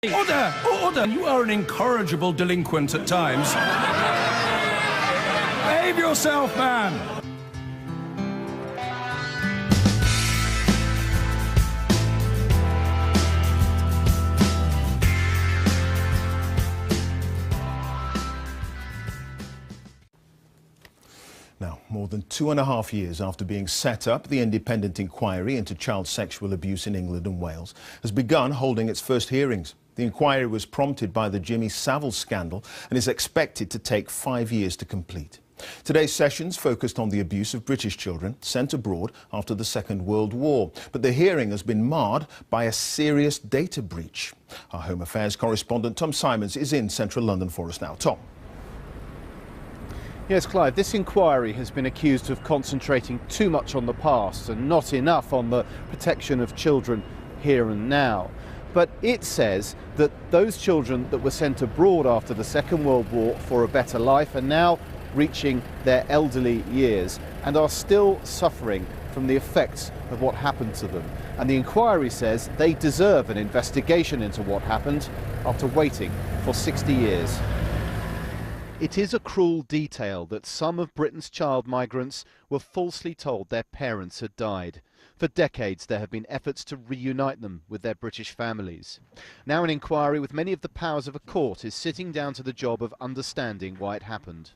Order! Order! You are an incorrigible delinquent at times. Behave yourself, man! Now, more than 2.5 years after being set up, the independent inquiry into child sexual abuse in England and Wales has begun holding its first hearings. The inquiry was prompted by the Jimmy Savile scandal and is expected to take 5 years to complete. Today's sessions focused on the abuse of British children sent abroad after the Second World War. But the hearing has been marred by a serious data breach. Our Home Affairs correspondent Tom Simons is in central London for us now. Tom. Yes, Clive, this inquiry has been accused of concentrating too much on the past and not enough on the protection of children here and now. But it says that those children that were sent abroad after the Second World War for a better life are now reaching their elderly years and are still suffering from the effects of what happened to them. And the inquiry says they deserve an investigation into what happened after waiting for 60 years. It is a cruel detail that some of Britain's child migrants were falsely told their parents had died. For decades there have been efforts to reunite them with their British families. Now an inquiry with many of the powers of a court is sitting down to the job of understanding why it happened.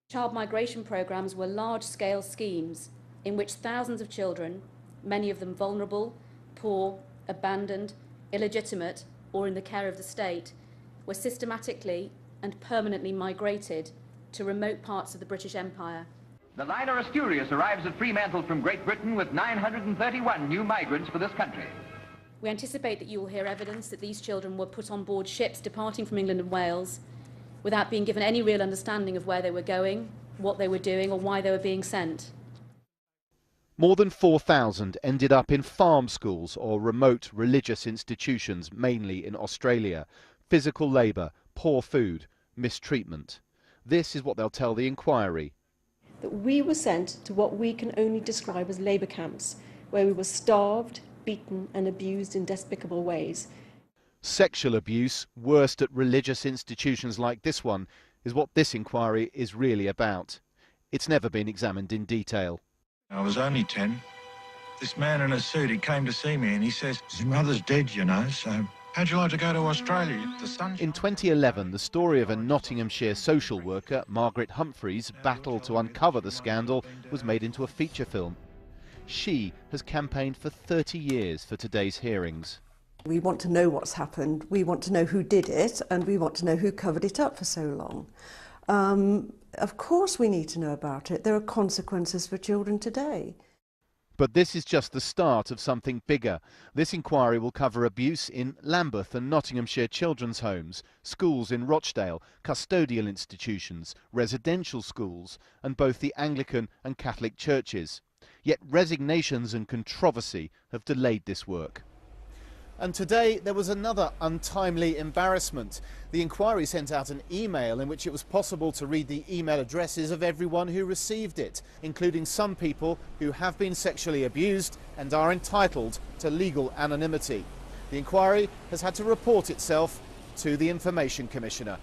Child migration programmes were large-scale schemes in which thousands of children, many of them vulnerable, poor, abandoned, illegitimate or in the care of the state, were systematically and permanently migrated to remote parts of the British Empire. The liner Asturias arrives at Fremantle from Great Britain with 931 new migrants for this country. We anticipate that you will hear evidence that these children were put on board ships departing from England and Wales without being given any real understanding of where they were going, what they were doing or why they were being sent. More than 4,000 ended up in farm schools or remote religious institutions, mainly in Australia. Physical labour, poor food, mistreatment. This is what they'll tell the inquiry. That we were sent to what we can only describe as labour camps, where we were starved, beaten and abused in despicable ways. Sexual abuse, worst at religious institutions like this one, is what this inquiry is really about. It's never been examined in detail. I was only 10. This man in a suit, he came to see me and he says, his mother's dead, you know, so how'd you like to go to Australia? The sun's... In 2011, the story of a Nottinghamshire social worker, Margaret Humphreys' battle to uncover the scandal was made into a feature film. She has campaigned for 30 years for today's hearings. We want to know what's happened, we want to know who did it, and we want to know who covered it up for so long. Of course we need to know about it. There are consequences for children today. But this is just the start of something bigger. This inquiry will cover abuse in Lambeth and Nottinghamshire children's homes, schools in Rochdale, custodial institutions, residential schools, and both the Anglican and Catholic churches. Yet resignations and controversy have delayed this work. And today there was another untimely embarrassment. The inquiry sent out an email in which it was possible to read the email addresses of everyone who received it, including some people who have been sexually abused and are entitled to legal anonymity. The inquiry has had to report itself to the Information Commissioner.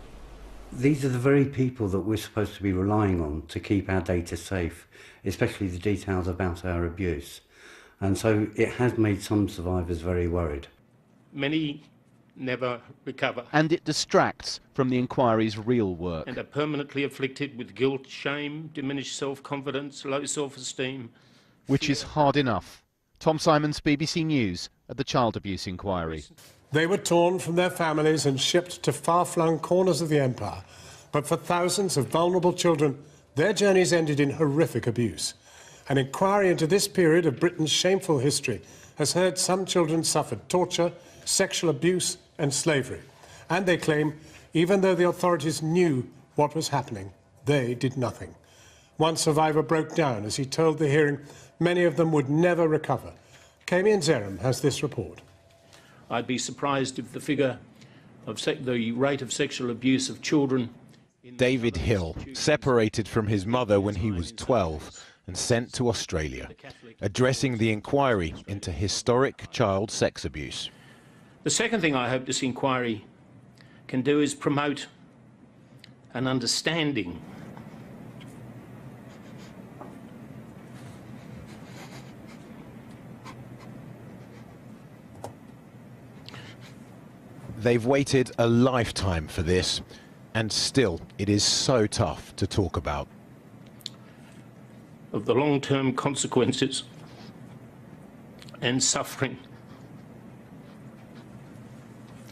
These are the very people that we're supposed to be relying on to keep our data safe, especially the details about our abuse. And so it has made some survivors very worried. Many never recover. And it distracts from the inquiry's real work. And are permanently afflicted with guilt, shame, diminished self-confidence, low self-esteem. Which is hard enough. Tom Simons, BBC News, at the Child Abuse Inquiry. They were torn from their families and shipped to far-flung corners of the empire. But for thousands of vulnerable children, their journeys ended in horrific abuse. An inquiry into this period of Britain's shameful history has heard some children suffered torture, sexual abuse and slavery. And they claim, even though the authorities knew what was happening, they did nothing. One survivor broke down as he told the hearing many of them would never recover. Kami and Zeram has this report. I'd be surprised if the figure of the rate of sexual abuse of children... David Hill, separated from his mother when he was 12 and sent to Australia, addressing the inquiry into historic child sex abuse. The second thing I hope this inquiry can do is promote an understanding They've waited a lifetime for this, and still it is so tough to talk about. Of the long-term consequences and suffering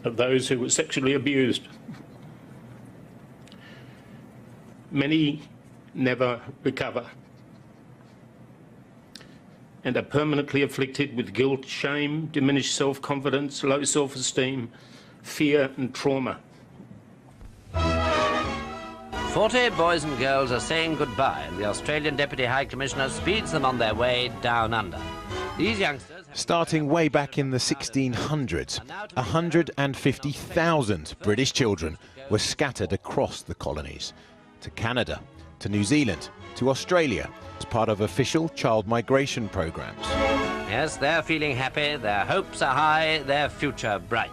of those who were sexually abused. Many never recover and are permanently afflicted with guilt, shame, diminished self-confidence, low self-esteem, fear and trauma. 40 boys and girls are saying goodbye, and the Australian Deputy High Commissioner speeds them on their way down under. These youngsters... Starting way back in the 1600s, 150,000 British children were scattered across the colonies, to Canada, to New Zealand, to Australia, as part of official child migration programs. Yes, they're feeling happy, their hopes are high, their future bright.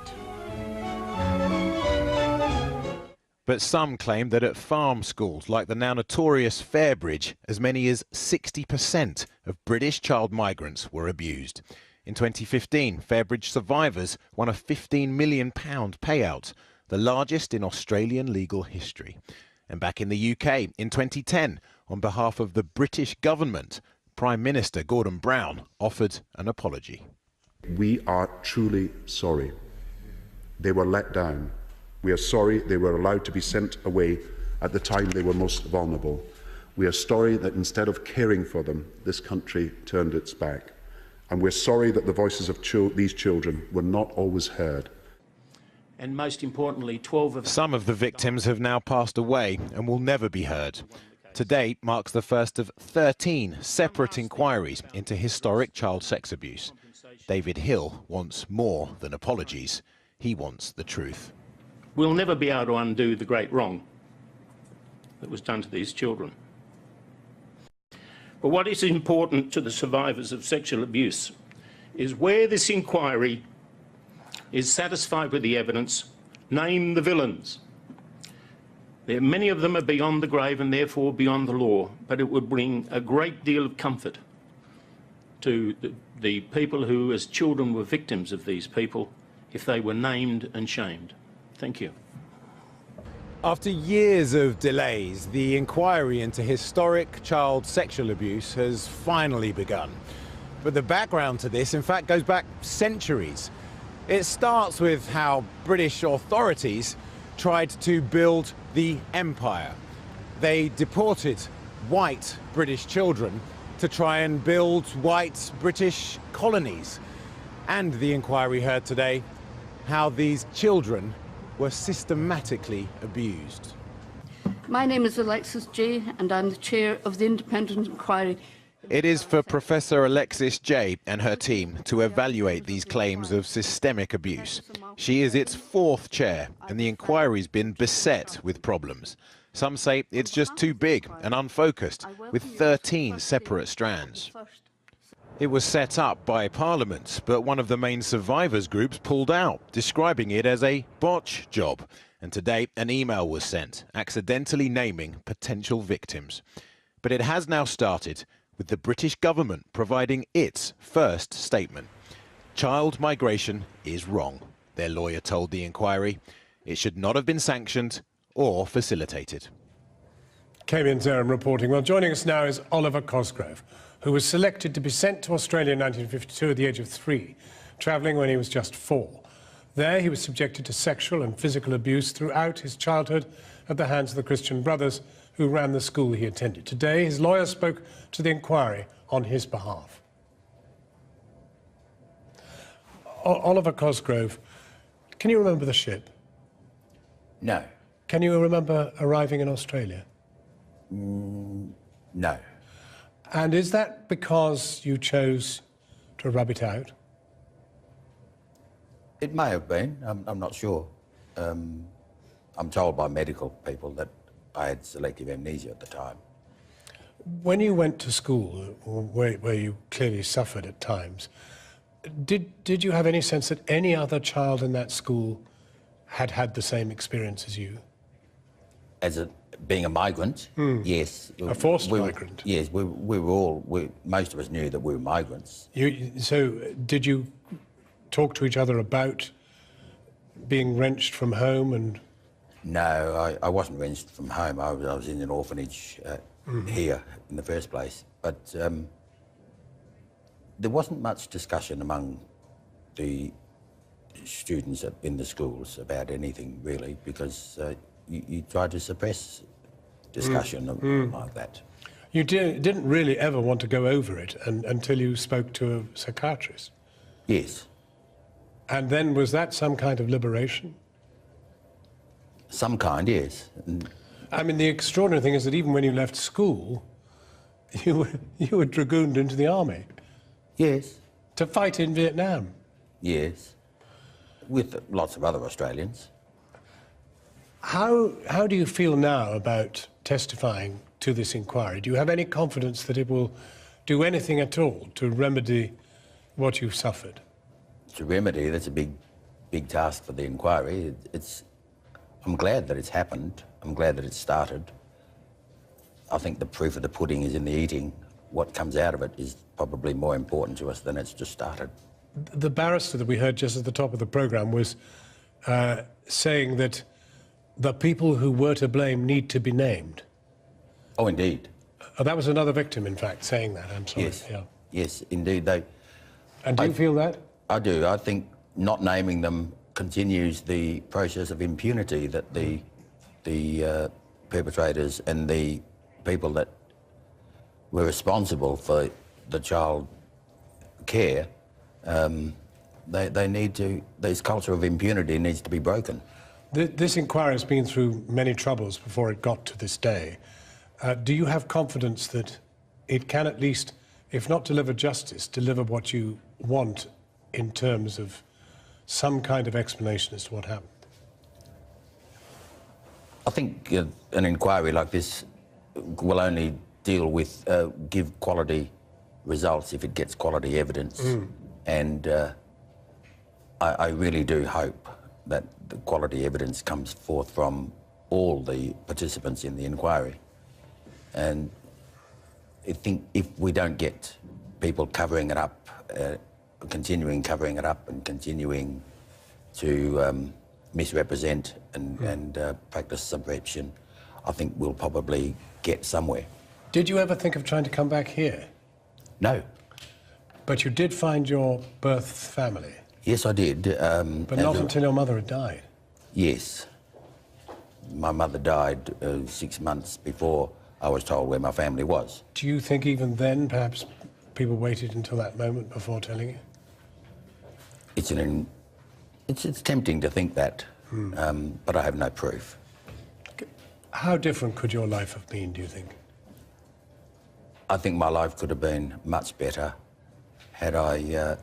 But some claim that at farm schools like the now notorious Fairbridge, as many as 60% of British child migrants were abused. In 2015, Fairbridge survivors won a £15 million payout, the largest in Australian legal history. And back in the UK, in 2010, on behalf of the British government, Prime Minister Gordon Brown offered an apology. We are truly sorry. They were let down. We are sorry they were allowed to be sent away at the time they were most vulnerable. We are sorry that instead of caring for them, this country turned its back. And we're sorry that the voices of these children were not always heard. And most importantly, 12 of... Some of the victims have now passed away and will never be heard. Today marks the first of 13 separate inquiries into historic child sex abuse. David Hill wants more than apologies. He wants the truth. We'll never be able to undo the great wrong that was done to these children. But what is important to the survivors of sexual abuse is where this inquiry is satisfied with the evidence, name the villains. Many of them are beyond the grave and therefore beyond the law, but it would bring a great deal of comfort to the people who as children were victims of these people if they were named and shamed. Thank you. After years of delays, the inquiry into historic child sexual abuse has finally begun. But the background to this, in fact, goes back centuries. It starts with how British authorities tried to build the empire. They deported white British children to try and build white British colonies. And the inquiry heard today how these children were systematically abused. My name is Alexis Jay, and I'm the chair of the Independent Inquiry. It is for Professor Alexis Jay and her team to evaluate these claims of systemic abuse. She is its fourth chair, and the inquiry's been beset with problems. Some say it's just too big and unfocused, with 13 separate strands. It was set up by Parliament, but one of the main survivors groups pulled out, describing it as a botch job. And today, an email was sent, accidentally naming potential victims. But it has now started, with the British government providing its first statement. Child migration is wrong, their lawyer told the inquiry. It should not have been sanctioned or facilitated. Kamian Zeram reporting. Well, joining us now is Oliver Cosgrove, who was selected to be sent to Australia in 1952 at the age of 3, travelling when he was just 4. There he was subjected to sexual and physical abuse throughout his childhood at the hands of the Christian Brothers who ran the school he attended. Today his lawyer spoke to the inquiry on his behalf. Oliver Cosgrove, can you remember the ship? No. Can you remember arriving in Australia? No. And is that because you chose to rub it out? It may have been. I'm not sure. I'm told by medical people that I had selective amnesia at the time. When you went to school, where you clearly suffered at times, Did you have any sense that any other child in that school had had the same experience as you? Being a migrant, yes. A forced migrant? Yes, we were all, most of us knew that we were migrants. So did you talk to each other about being wrenched from home and... No, I wasn't wrenched from home. I was in an orphanage here in the first place. But there wasn't much discussion among the students in the schools about anything, really, because you try to suppress discussion like that. You didn't really ever want to go over it until you spoke to a psychiatrist? Yes. And then was that some kind of liberation? Some kind, yes. I mean, the extraordinary thing is that even when you left school, you were dragooned into the army. Yes. To fight in Vietnam. Yes. With lots of other Australians. How do you feel now about testifying to this inquiry? Do you have any confidence that it will do anything at all to remedy what you've suffered? To remedy, that's a big task for the inquiry. I'm glad that it's happened. I'm glad that it's started. I think the proof of the pudding is in the eating. What comes out of it is probably more important to us than it's just started. The barrister that we heard just at the top of the programme was saying that the people who were to blame need to be named. Oh, indeed. That was another victim, in fact, saying that. I'm sorry. Yes. Yeah. Yes, indeed. And do you feel that? I do. I think not naming them continues the process of impunity that the perpetrators and the people that were responsible for the child care, they need to, this culture of impunity needs to be broken. This inquiry has been through many troubles before it got to this day. Do you have confidence that it can at least, if not deliver justice, deliver what you want in terms of some kind of explanation as to what happened? I think an inquiry like this will only deal with, give quality results if it gets quality evidence. And I really do hope that the quality evidence comes forth from all the participants in the inquiry. And I think if we don't get people covering it up, continuing covering it up and continuing to misrepresent and practice subversion, I think we'll probably get somewhere. Did you ever think of trying to come back here? No. But you did find your birth family? Yes, I did. But not until your mother had died? Yes. My mother died 6 months before I was told where my family was. Do you think even then, perhaps, people waited until that moment before telling you? It's tempting to think that, but I have no proof. How different could your life have been, do you think? I think my life could have been much better had I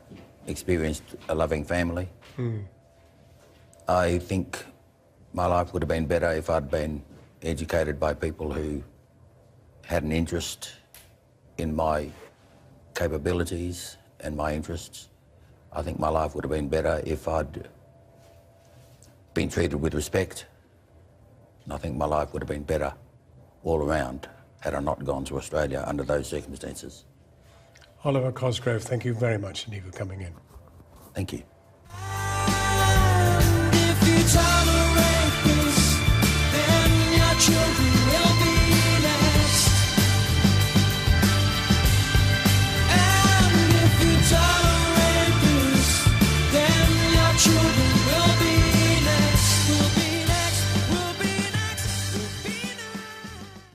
experienced a loving family. I think my life would have been better if I'd been educated by people who had an interest in my capabilities and my interests. I think my life would have been better if I'd been treated with respect. And I think my life would have been better all around had I not gone to Australia under those circumstances. Oliver Cosgrove, thank you very much indeed for coming in. Thank you.